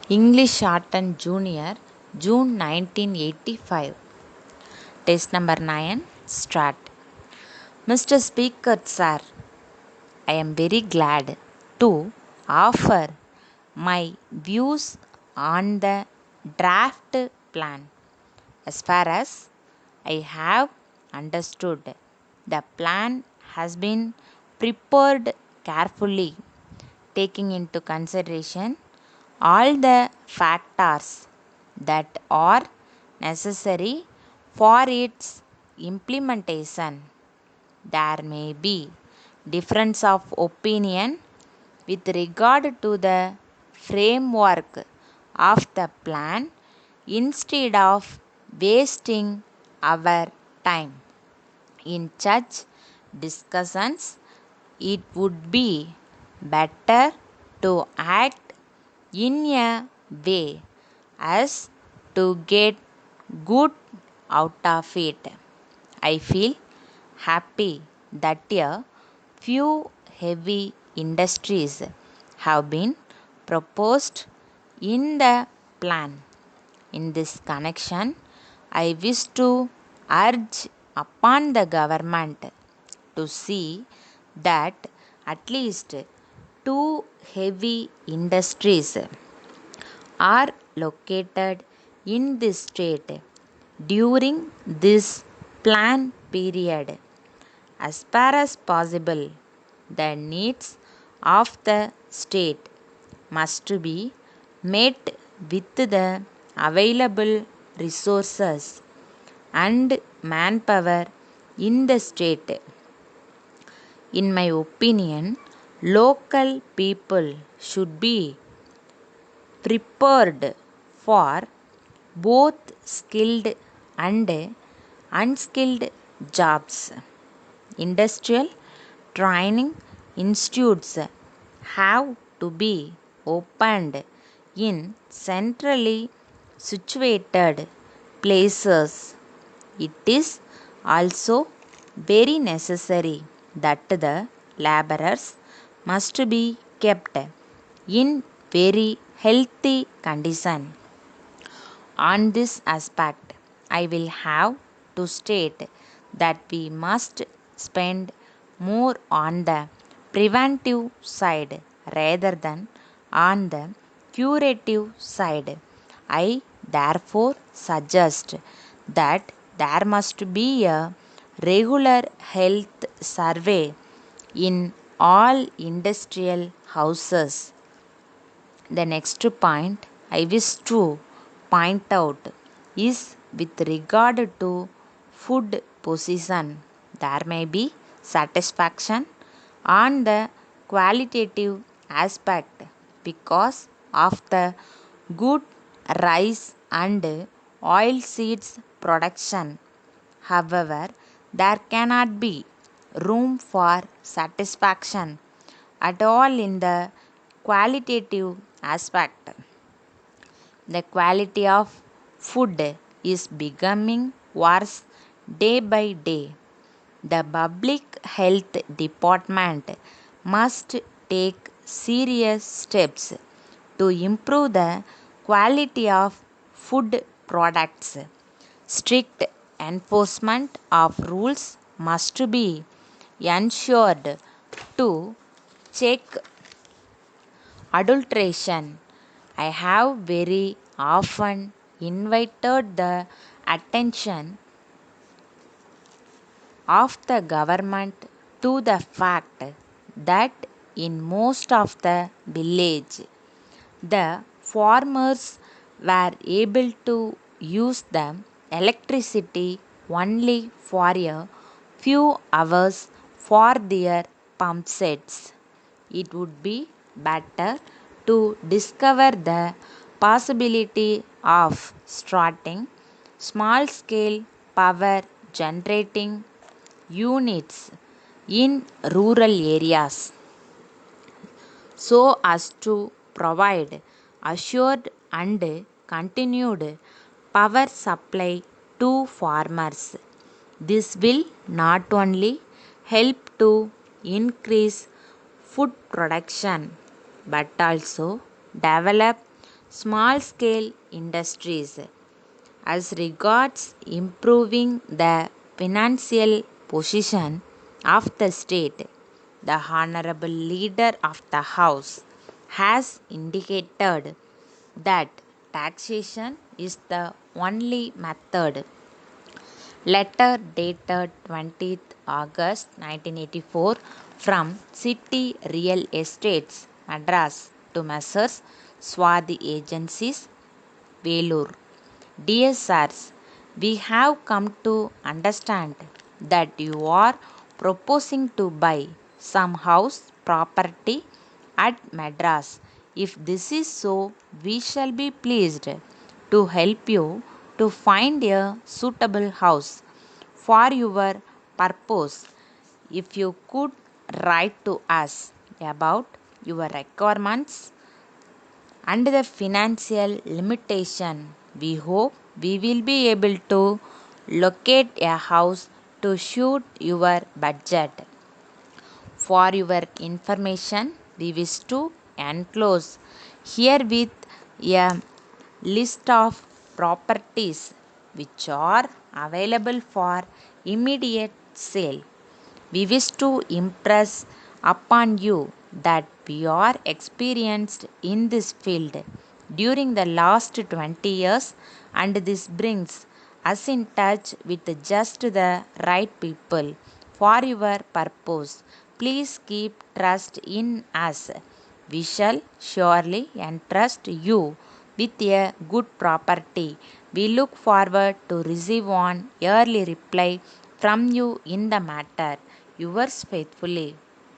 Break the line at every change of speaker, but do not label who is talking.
English Shortened Junior, June 1985. Test number 9. Start. Mr. Speaker, sir, I am very glad to offer my views on the draft plan. As far as I have understood, the plan has been prepared carefully, taking into consideration all the factors that are necessary for its implementation. There may be difference of opinion with regard to the framework of the plan. Instead of wasting our time in such discussions, it would be better to act in a way as to get good out of it. I feel happy that a few heavy industries have been proposed in the plan. In this connection, I wish to urge upon the government to see that at least two heavy industries are located in this state during this plan period. As far as possible, the needs of the state must be met with the available resources and manpower in the state. In my opinion, local people should be prepared for both skilled and unskilled jobs. Industrial training institutes have to be opened in centrally situated places. It is also very necessary that the laborers must be kept in very healthy condition. On this aspect, I will have to state that we must spend more on the preventive side rather than on the curative side. I therefore suggest that there must be a regular health survey in all industrial houses. The next point I wish to point out is with regard to food position. There may be satisfaction on the qualitative aspect because of the good rice and oilseeds production. However, there cannot be room for satisfaction at all in the qualitative aspect. The quality of food is becoming worse day by day. The public health department must take serious steps to improve the quality of food products. Strict enforcement of rules must be ensured to check adulteration. I have very often invited the attention of the government to the fact that in most of the village the farmers were able to use the electricity only for a few hours for their pump sets. It would be better to discover the possibility of starting small scale power generating units in rural areas so as to provide assured and continued power supply to farmers. This will not only help to increase food production but also develop small scale industries. As regards improving the financial position of the state, the Honorable Leader of the House has indicated that taxation is the only method. Letter dated 20th August 1984 from City Real Estates, Madras to Messrs. Swadi Agencies, Velur. Dear sirs, we have come to understand that you are proposing to buy some house property at Madras. If this is so, we shall be pleased to help you to find a suitable house for your purpose. If you could write to us about your requirements and the financial limitation, we hope we will be able to locate a house to suit your budget. For your information, we wish to enclose herewith a list of properties which are available for immediate sale. We wish to impress upon you that we are experienced in this field during the last 20 years, and this brings us in touch with just the right people for your purpose. Please keep trust in us. We shall surely entrust you with a good property. We look forward to receive an early reply from you in the matter. Yours faithfully,